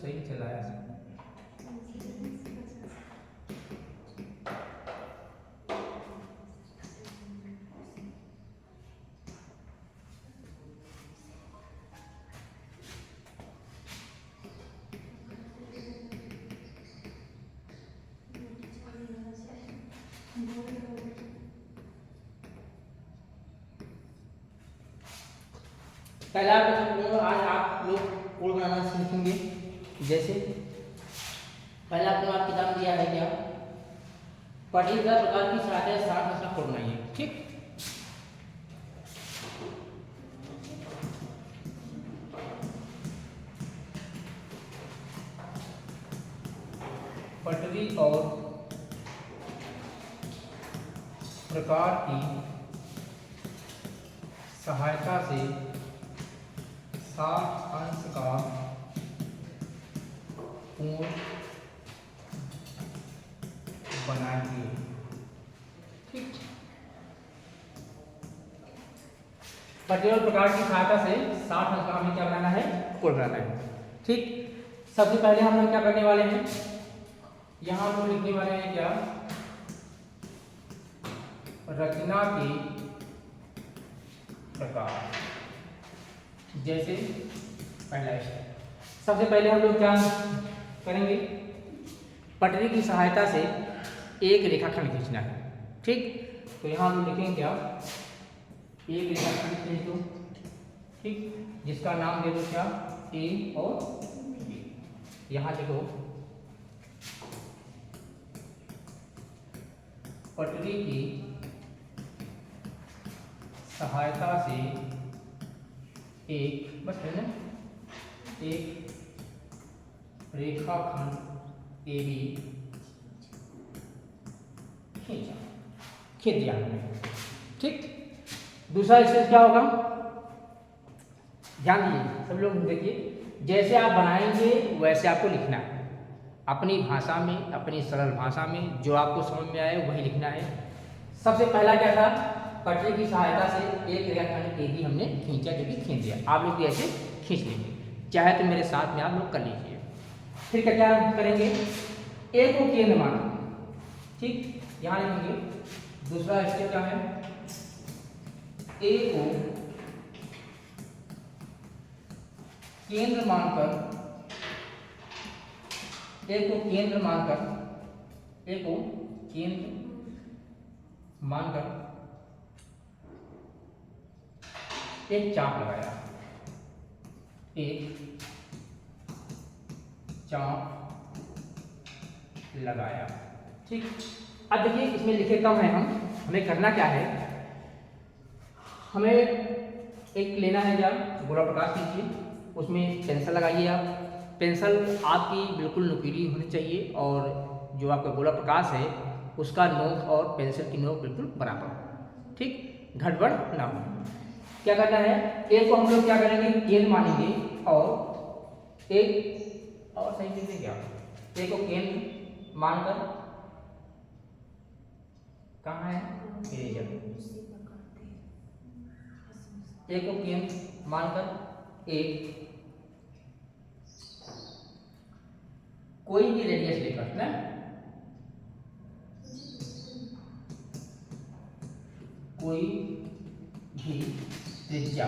सही चलाया। पहला आज आप लोग कोड बनाना सीखेंगे। जैसे पहला आपको किताब दिया है क्या, पर्टिकुलर प्रकार की सहायता से 60 का कोड बनाइए। ठीक, पटरी और प्रकार की सहायता से 60 अंश का कोण बनाएंगे। ठीक, पर्टिकुलर प्रकार की सहायता से 60 अंश का हमें क्या बनाना है, कोण बनाना है। ठीक, सबसे पहले हम लोग क्या करने वाले हैं, यहां हम लोग लिखने वाले हैं क्या, रचना के प्रकार। जैसे पहला स्टेप, सबसे पहले हम लोग क्या करेंगे, पटरी की सहायता से एक रेखाखंड खींचना है। ठीक, तो यहाँ हम लिखेंगे क्या, एक रेखाखंड खींच दो। ठीक, जिसका नाम दे दो क्या, ए और बी। यहाँ देखो पटरी की सहायता से एक, बस है ना, एक रेखाखंड ए बी खींच दिया हमने। ठीक, दूसरा स्टेप क्या होगा, ध्यान दीजिए सब लोग देखिए, जैसे आप बनाएंगे वैसे आपको लिखना है, अपनी भाषा में, अपनी सरल भाषा में, जो आपको समझ में आए वही लिखना है। सबसे पहला क्या था, पटरी की सहायता से एक रेखाखंड ए बी हमने खींचा, जो कि खींच दिया। आप लोग भी ऐसे खींच लेंगे, चाहे तो मेरे साथ में आप लोग कर लीजिए। फिर क्या करेंगे, ए को केंद्र माना। ठीक, यहाँ लिखेंगे, दूसरा स्टेप क्या है, ए को केंद्र मानकर, ए को केंद्र मानकर, ए को केंद्र मानकर एक चाप लगाया, एक चाप लगाया। ठीक, अब देखिए इसमें लिखे कम है, हमें करना क्या है, हमें एक लेना है क्या, गोला प्रकाश लीजिए, उसमें पेंसिल लगाइए। आप पेंसिल आपकी बिल्कुल नुकीली होनी चाहिए, और जो आपका गोला प्रकाश है उसका नोक और पेंसिल की नोक बिल्कुल बराबर हो। ठीक, गड़बड़ ना हो। क्या करना है, ए को हम लोग क्या करेंगे, केंद्र मानेंगे, और एक और सही लिख क्या, ए को केंद्र मानकर, कहाँ है इरेजर, ए को केंद्र मानकर एक कोई भी रेडियस लेकर ना, कोई भी त्रिज्या,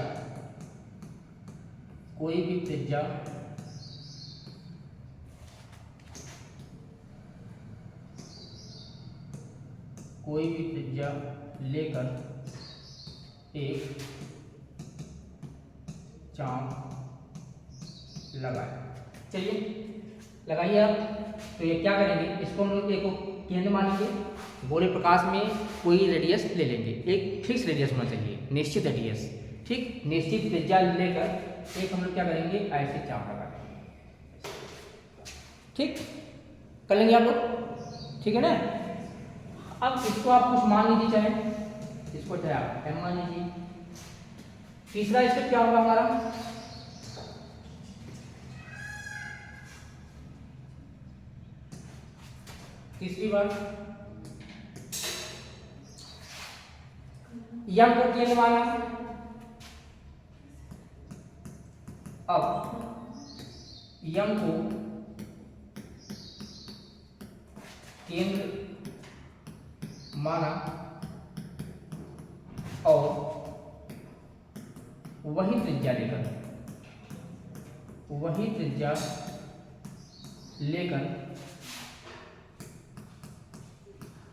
कोई भी त्रिज्या कोई भी त्रिज्या लेकर एक चाप लगाए। चलिए लगाइए आप। तो ये क्या करेंगे, इसको हम लोग को केंद्र मानेंगे, गोले प्रकाश में कोई रेडियस ले लेंगे, एक फिक्स रेडियस होना चाहिए, निश्चित रेडियस। ठीक, निश्चित त्रिज्या लेकर एक हम लोग क्या करेंगे, ऐसे चाप लगा देंगे। ठीक, कर लेंगे आप लोग, ठीक है ना। अब इसको आप कुछ मान लीजिए, चाहे इसको चाहे आप m मान लीजिए। तीसरा स्टेप क्या होगा हमारा, तीसरी बार यम को केंद्र माना, अब यम को केंद्र माना और वही त्रिज्या लेकर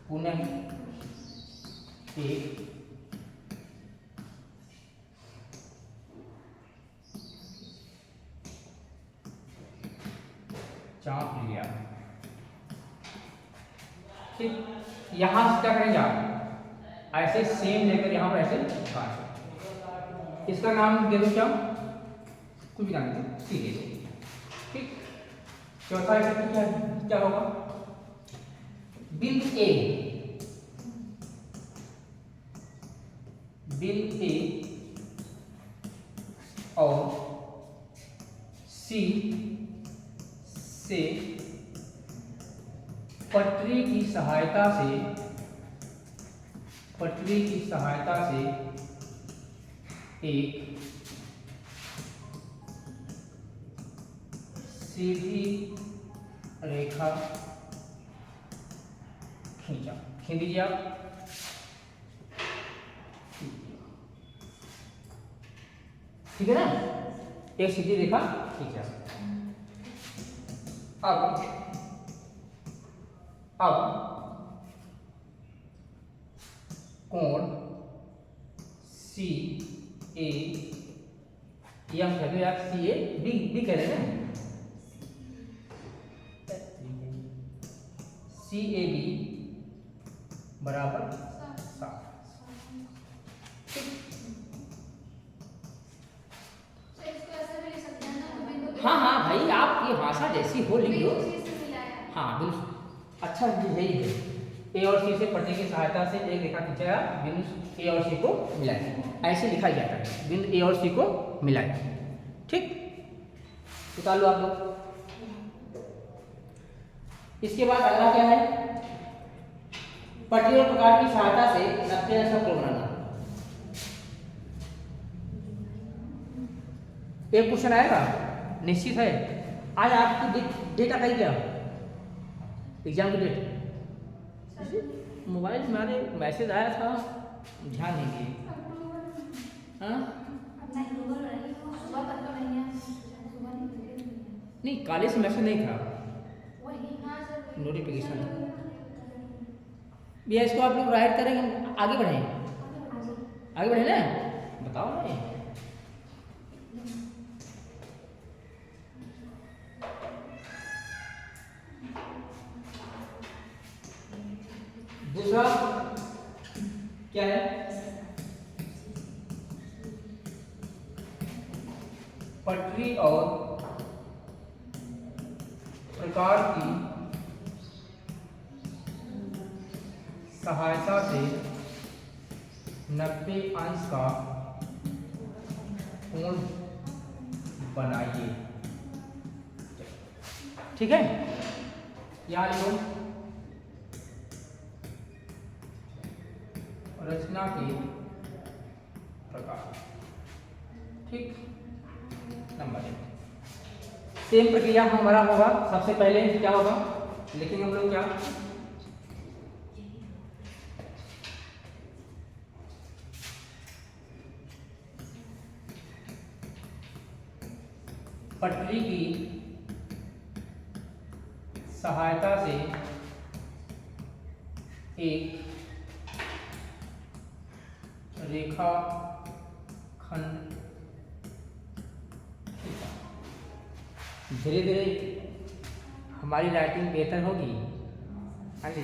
पुनः एक चाप लिया। ठीक, यहां से क्या करेंगे आप ऐसे सेम लेकर यहां पर ऐसे काट, इसका नाम दे दो क्या, कुछ भी नाम दे दो, सीधे से। ठीक, चौथा स्टेप क्या होगा, बिंदु ए और सी से पटरी की सहायता से एक सीधी रेखा खींच दीजिए आप। ठीक है ना, एक सीधी रेखा खींचा। अब कोण सी ए, ये हम कहते हैं सी ए बी कह रहे हैं ना, सी ए बी बराबर 60। हाँ हाँ भाई, आप ये भाषा जैसी हो लिख लो। हाँ बिल्कुल, अच्छा यही है, ए और सी से पटरी की सहायता से एक रेखा खींचाया, बिंदु ए और सी को मिलाया, ऐसे लिखा जाता है, बिंदु ए और सी को मिलाया। ठीक, निकाल लो आप लोग। इसके बाद अगला क्या है, पटरी और प्रकार की सहायता से नक्शे को बनाना। एक क्वेश्चन आएगा निश्चित है, आज आपकी डेट आ गई क्या, एग्जाम की डेट? मोबाइल में हमारे मैसेज आया था, ध्यान नहीं दिए। नहीं, कॉलेज से मैसेज नहीं था, नोटिफिकेशन। भैया इसको आप लोग राइट करेंगे, आगे बढ़े ना, बताओ ना। दूसरा क्या है, पटरी और प्रकार की सहायता से 90 अंश का कोण बनाइए। ठीक है, यहाँ लिखो, रचना के प्रकार। ठीक, नंबर 1 सेम प्रक्रिया हमारा होगा। सबसे पहले क्या होगा, लिखेंगे हम लोग क्या, पटरी की सहायता से एक रेखा खंड, धीरे धीरे हमारी राइटिंग बेहतर होगी। हाँ जी,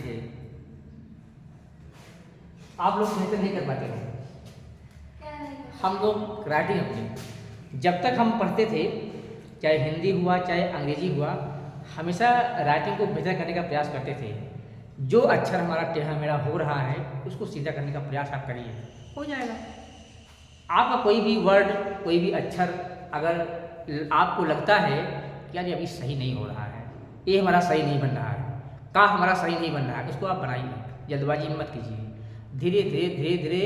आप लोग बेहतर नहीं कर पाते हो, हम लोग राइटिंग अपनी जब तक हम पढ़ते थे, चाहे हिंदी हुआ चाहे अंग्रेजी हुआ, हमेशा राइटिंग को बेहतर करने का प्रयास करते थे। जो अक्षर हमारा टेढ़ा मेढ़ा हो रहा है उसको सीधा करने का प्रयास आप करिए, हो जाएगा। आपका कोई भी वर्ड, कोई भी अक्षर अगर आपको लगता है कि यार ये अभी सही नहीं हो रहा है, ये हमारा सही नहीं बन रहा है, का हमारा सही नहीं बन रहा है, इसको आप बनाइए, जल्दबाजी मत कीजिए। धीरे धीरे धीरे धीरे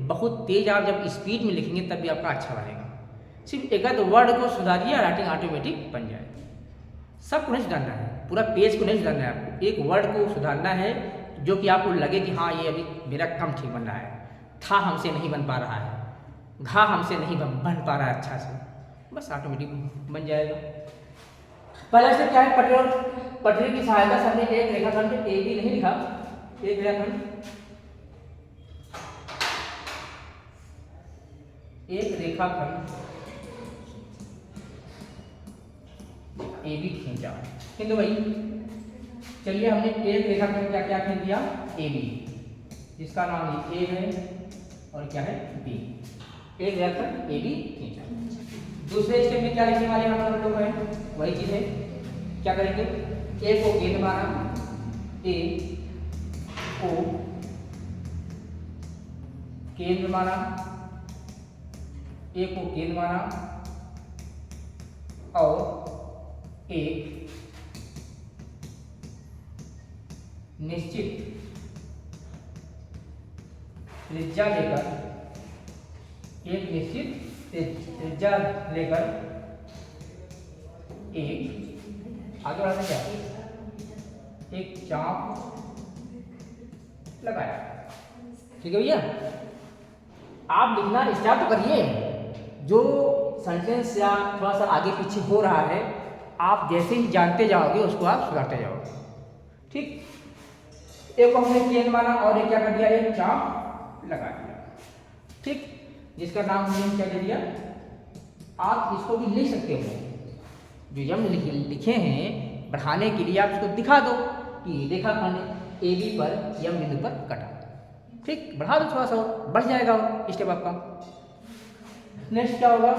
बहुत तेज आप जब स्पीड में लिखेंगे तब भी आपका अच्छा बनेगा। सिर्फ एक आध वर्ड को सुधारिए, राइटिंग ऑटोमेटिक बन जाए। सबको नहीं सुधारना है, पूरा पेज को नहीं सुधारना है आपको, एक वर्ड को सुधारना है जो कि आपको लगे कि हाँ ये अभी मेरा कम ठीक बन रहा है, था हमसे नहीं बन पा रहा है, घा हमसे नहीं बन पा रहा है अच्छा से, बस ऑटोमेटिक बन जाएगा। पहले से क्या है, पटरी की सहायता से हमने एक रेखाखंड ए बी नहीं लिखा, एक रेखाखंड ए बी खींचा, किंतु भाई चलिए हमने एक रेखाखंड क्या क्या खींच दिया, ए बी, जिसका नाम ए है और क्या है बी, एक रेखाखंड ए बी खींचा। दूसरे स्टेप में क्या लिखने वाले हम लोग हैं, वही चीज है, क्या करेंगे, ए को गेंद माना, ए को केंद्र माना, ए को केंद्र माना और एक निश्चित त्रिज्या लेकर, एक निश्चित त्रिज्या लेकर एक आगे बढ़ाते क्या, एक चाप लगाया। ठीक है भैया, आप लिखना स्टार्ट तो करिए, जो सेंटेंस या थोड़ा सा आगे पीछे हो रहा है आप जैसे ही जानते जाओगे उसको आप सुधारते जाओगे। ठीक, एक को हमने केंद्र माना और एक क्या कर दिया, एक चाप लगा दिया। ठीक, जिसका नाम हमने क्या दे दिया, आप इसको भी लिख सकते हो, जो यम लिखे हैं बढ़ाने के लिए आप इसको दिखा दो कि रेखाखंड ए बी पर यम बिंदु पर कटा। ठीक, बढ़ा दो थोड़ा सा, बढ़ जाएगा स्टेप आपका। नेक्स्ट क्या होगा,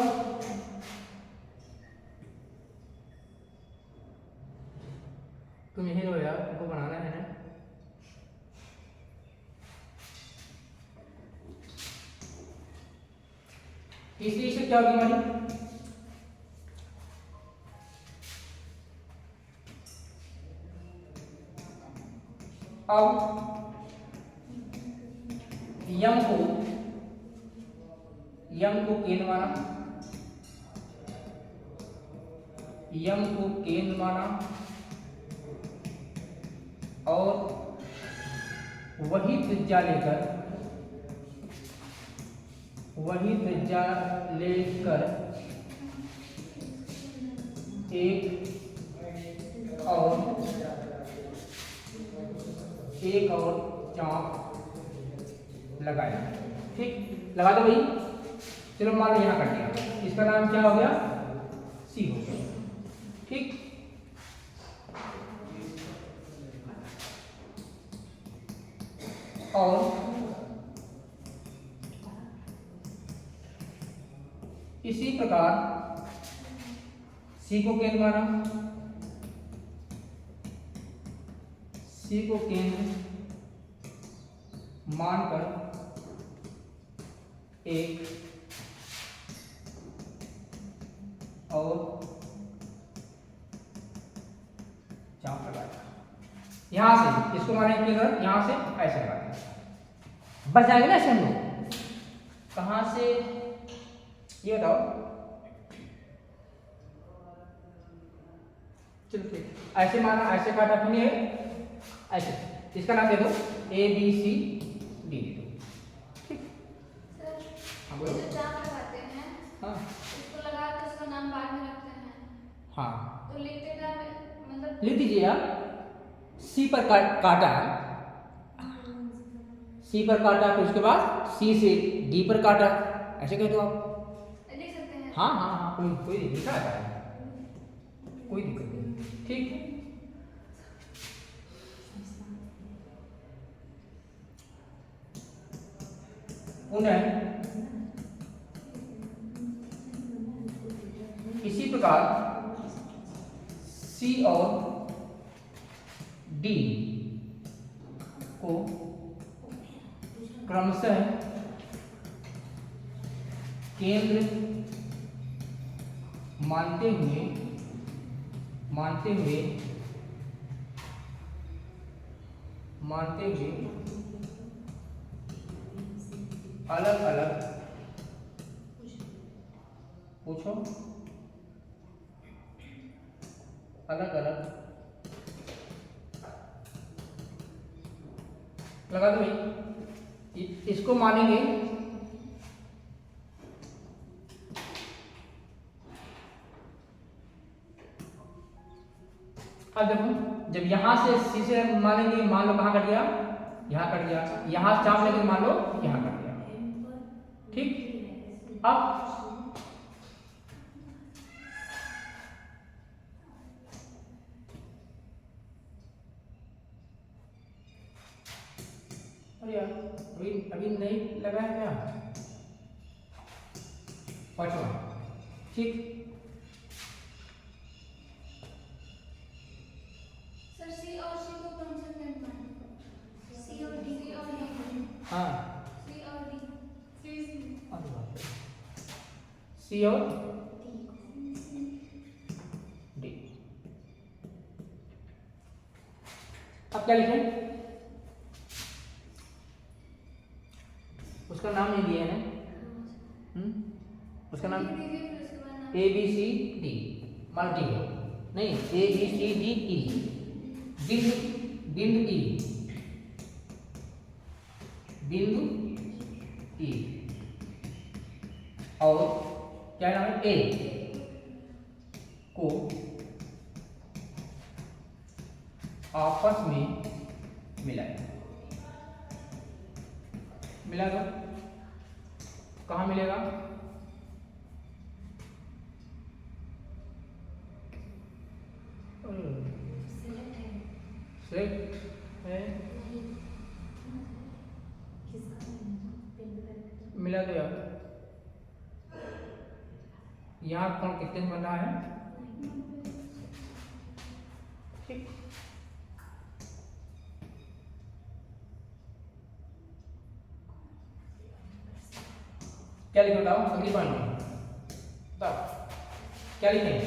तुम यही लो यार, तुमको बनाना है ना। तीसरी स्टेप क्या होगी हमारी, अब यम को केंद्र माना, यम को केंद्र माना और वही त्रिज्या लेकर एक और चाप लगाया। ठीक, लगा दो भाई, चलो मान लो यहाँ कर दिया, इसका नाम क्या हो गया, सी हो गया। ठीक, और इसी प्रकार सी को केंद्र माना, सी को केंद्र मानकर एक और चाप लगाया, यहां से इसको मानेंगे केंद्र, यहां से ऐसे लगाएंगे, बच जाएंगे ना ऐसे हम लोग। कहां से ये बताओ, चलो ठीक, ऐसे माना, ऐसे काटा, फिर ऐसे, इसका नाम दे दो ए बी सी डी दे दो। ठीक, हाँ बोलो। चाप लगाते हैं, हाँ, इसको लगा के उसका नाम बाद में रखते हैं। हाँ, तो लिखते क्या, मतलब लिख दीजिए आप, सी पर काटा, सी पर काटा, फिर उसके बाद सी से डी पर काटा, ऐसे कह दो आप। लिख सकते हैं। हाँ हाँ हाँ, कोई लिखा है, कोई दिक्कत नहीं। ठीक, पुनः इसी प्रकार सी और डी को क्रमशः केंद्र मानते हुए अलग अलग पूछो, अलग अलग लगा दो भाई, इसको मानेंगे अब देखो, जब यहां से सी से मानेंगे, मान लो कहां कट गया, यहां कट गया, यहां से चाप लेंगे मान लो यहां कट गया, ठीक। अब अरे यार अभी अभी नहीं लगा है क्या, पांचवा, ठीक। सर सी और सी को कॉन्सोनेंट मानेंगे, सी और डी, सी और डी, हाँ सी और डी, सी सी और डी। अब क्या लिखें, उसका नाम नहीं दिया है ना, उसका नाम दीजिए, फिर उसके बाद नाम ए बी सी डी, मान डी है नहीं, A B C D E, बिंदु बिंदु ई, बिंदु ई, और क्या नाम है, ए को आपस में मिलाए, मिला दो, कहाँ मिलेगा, सिलेक्ट है, मिला दो यार, यहाँ कौन कितने बन रहा है, ठीक। क्या लिखे बताओ, अगली पॉइंट में बताओ क्या लिखें,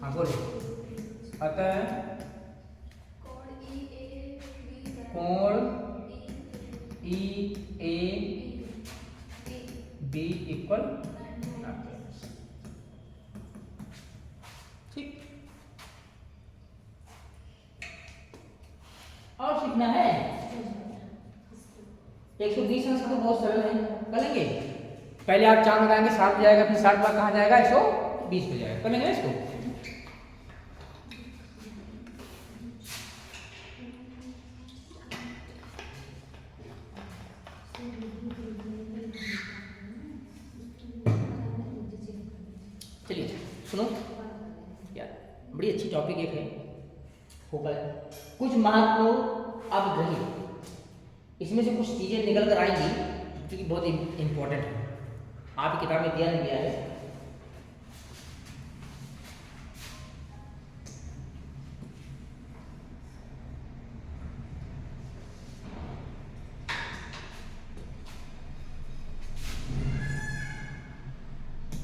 हाँ बोलो, अतः कोण ई ए बी इक्वल, ठीक। और सीखना है 120 अंश तो बहुत सरल है, कर लेंगे। पहले आप चांद लगाएंगे 7 पे जाएगा, फिर 60 बार कहाँ जाएगा, 120 पे जाएगा, कर लेंगे ना इसको। चलिए सुनो यार, बड़ी अच्छी टॉपिक एक है, फोकल कुछ महत्वपूर्ण अब ग्रही, इसमें से कुछ चीजें निकल कर आएंगी जो कि बहुत इंपॉर्टेंट है, आपकी किताब में दिया नहीं गया है।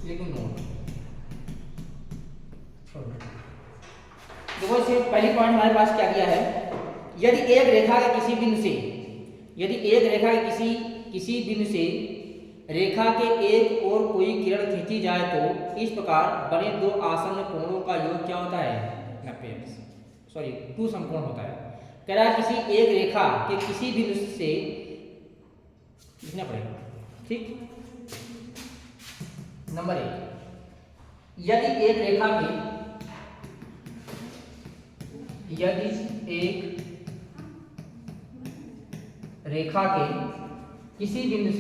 लेकिन देखो इससे पहली पॉइंट हमारे पास क्या दिया है, यदि एक रेखा के किसी बिंदु से, यदि एक रेखा के किसी बिंदु से रेखा के एक और कोई किरण खींची जाए तो इस प्रकार बने दो आसन्न कोणों का योग क्या होता है, 90, सॉरी 2 समकोण होता है। कह रहा है किसी एक रेखा के किसी बिंदु से, लिखना पड़ेगा, ठीक। नंबर 1, यदि एक रेखा के, यदि एक रेखा के किसी बिंदु से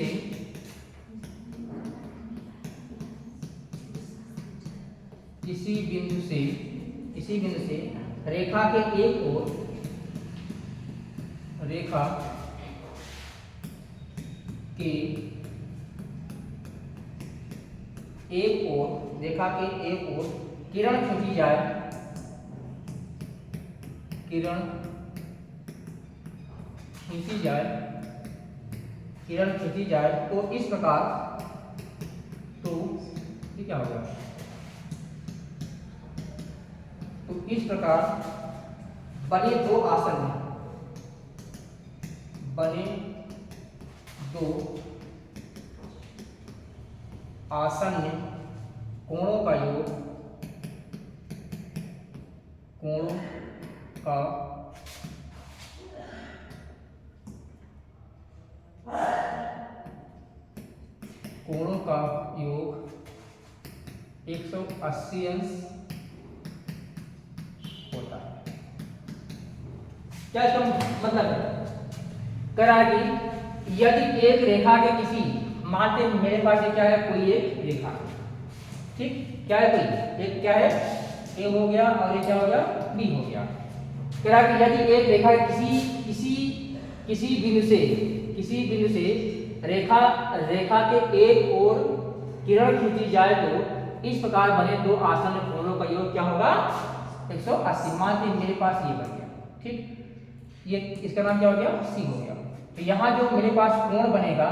रेखा के एक ओर, रेखा के एक ओर किरण खींची जाए, तो इस प्रकार, तो ये क्या होगा, तो इस प्रकार बने दो आसन्न कोणों का योग, कोणों का योग 180 अंश होता है। क्या इसका मतलब है? कह रहा है कि यदि एक रेखा के किसी, मानते हैं मेरे पास ये क्या है, कोई एक रेखा, ठीक, क्या है, कोई एक क्या है, ए हो गया और ये क्या हो गया, बी हो गया। कह रहा है कि यदि एक रेखा किसी बिंदु से रेखा के एक ओर किरण खींची जाए तो इस प्रकार बने दो आसन्न कोणों का योग क्या होगा, 180। मानते हैं मेरे पास ये बन गया, ठीक, ये इसका नाम क्या हो गया, सी हो गया। तो यहाँ जो मेरे पास कोण बनेगा,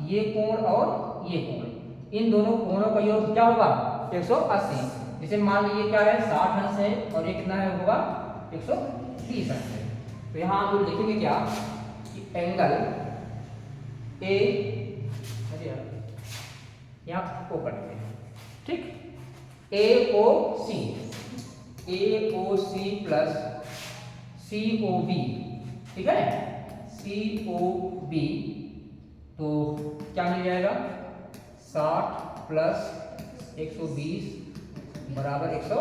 ये कोण और ये कोण, इन दोनों कोणों का योग क्या होगा, 180। जैसे मान लीजिए क्या है, 60 अंश है और ये कितना है, होगा 130 अंश है। तो यहाँ हम लोग लिखेंगे क्या कि एंगल ए, यहाँ को करते हैं, ठीक, AOC प्लस COB, ठीक है, COB, तो क्या मिल जाएगा, 60 प्लस 120 बराबर 180,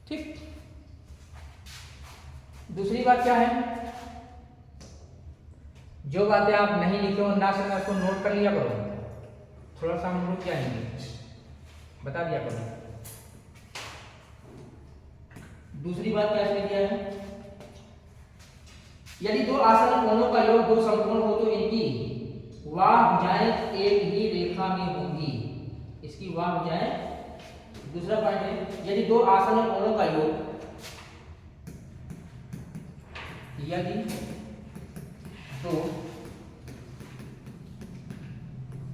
ठीक। दूसरी बात क्या है, जो बातें आप नहीं लिखे हो ना समझ, उसको नोट कर लिया करो, थोड़ा सा हम रुक जाएंगे, बता दिया करो। दूसरी बात क्या इसमें दिया है, यदि दो आसन्न कोणों का योग दो समकोण हो तो इनकी वाह भुजाएं एक ही रेखा में होंगी, इसकी वाह भुजाएं। दूसरा पॉइंट है, यदि दो आसन्न कोणों का योग, यदि दो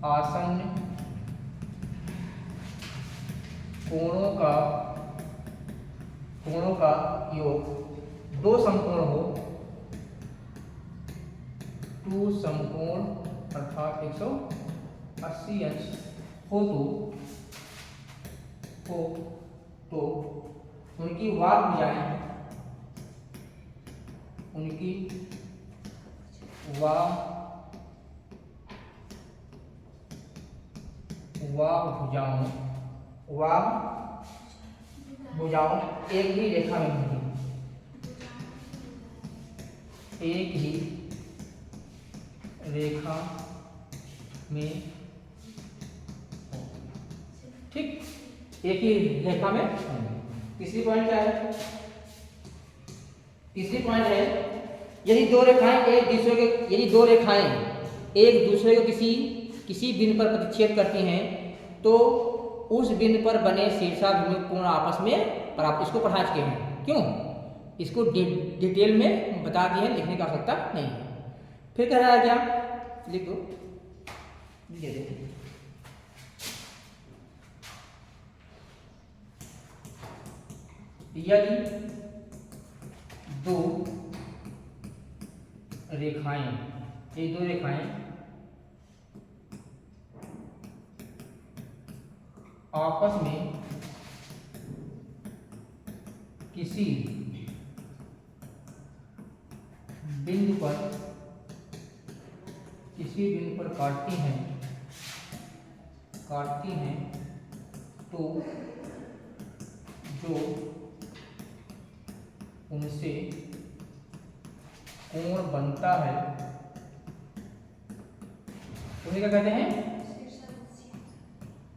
आसन्न कोणों का योग दो समकोण हो, टू समकोण अर्थात 180 अंश हो तो उनकी वाह भुजाएं, उनकी वाह भुजाओं एक ही रेखा में होंगी, एक ही रेखा में, ठीक, एक ही रेखा में होंगी। तीसरी पॉइंट क्या है, तीसरी पॉइंट है, यदि दो रेखाएं एक दूसरे को किसी बिंदु पर प्रतिच्छेद करती हैं तो उस बिंदु पर बने शीर्षाभिमुख कोण आपस में प्राप्त, इसको पढ़ा चुके हैं, क्यों, इसको डिटेल में बता दिए हैं, लिखने की आवश्यकता नहीं है। फिर कह रहा है क्या, लिख दो, यदि दो रेखाएं आपस में किसी बिंदु पर काटती हैं तो जो उनसे कोण बनता है उन्हें क्या कहते हैं,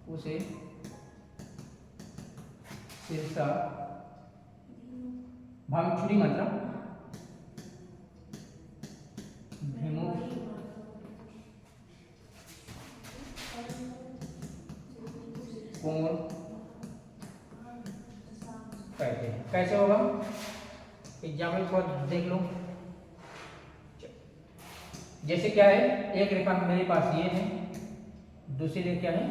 उसे शीर्षाभिमुख मतलब भिमुख कोण कहते हैं। कैसे होगा, एग्जाम्पल थोड़ा देख लो। जैसे क्या है, एक रेखा मेरे पास ये है, दूसरी रेखा क्या है,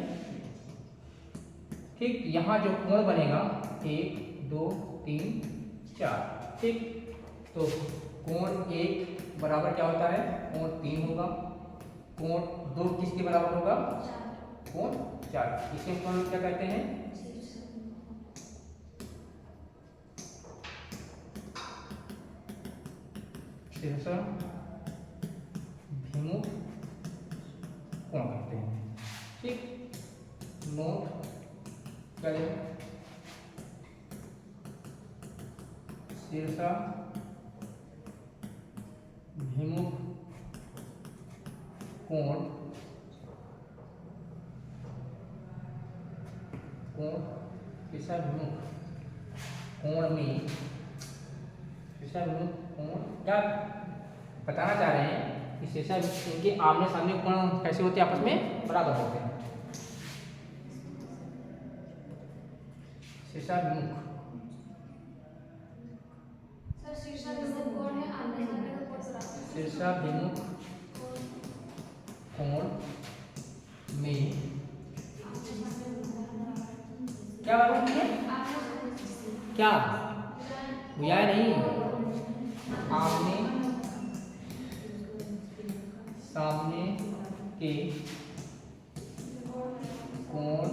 ठीक, यहाँ जो कोण बनेगा 1 2 3 4, ठीक, तो कोण 1 बराबर क्या होता है, कोण 3 होगा, कोण 2 किसके बराबर होगा, कोण 4, इसे कोण क्या कहते हैं, शीर्षाभिमुख अभिमुख कोण कहते हैं। ठीक, नोट करें शीर्षाभिमुख कोण शीर्षाभिमुख कोण में शीर्षाभिमुख कोण क्या बताना चाह रहे हैं कि शीर्षाभिमुख इनके आमने सामने कोण कैसे होते हैं, आपस में बराबर होते हैं। शीर्षाभिमुख सर शीर्षाभिमुख कोण है, आमने सामने का कोण बराबर। शीर्षाभिमुख कोण में क्या बराबर है, क्या या नहीं, आमने सामने के कोण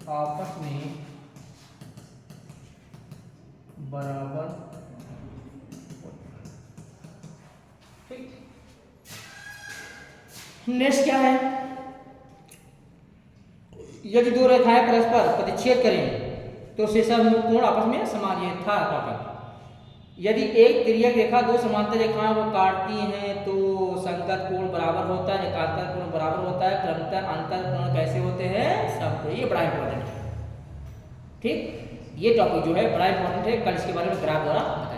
आपस में बराबर। ठीक, नेक्स्ट क्या है, यदि दो रेखाएं परस्पर प्रतिच्छेद करें तो शीर्षाभिमुख कोण आपस में समान, ये था टॉपिक। यदि एक तिर्यक रेखा दो समांतर रेखाएं वो काटती हैं तो संगत कोण बराबर होता है, एकांतर कोण बराबर होता है, क्रमशः अंतर कोण कैसे होते हैं, सब। ये बड़ा इंपॉर्टेंट है। ठीक, ये टॉपिक जो है बड़ा इंपॉर्टेंट है, कल इसके बारे में ग्राफ द्वारा बताया।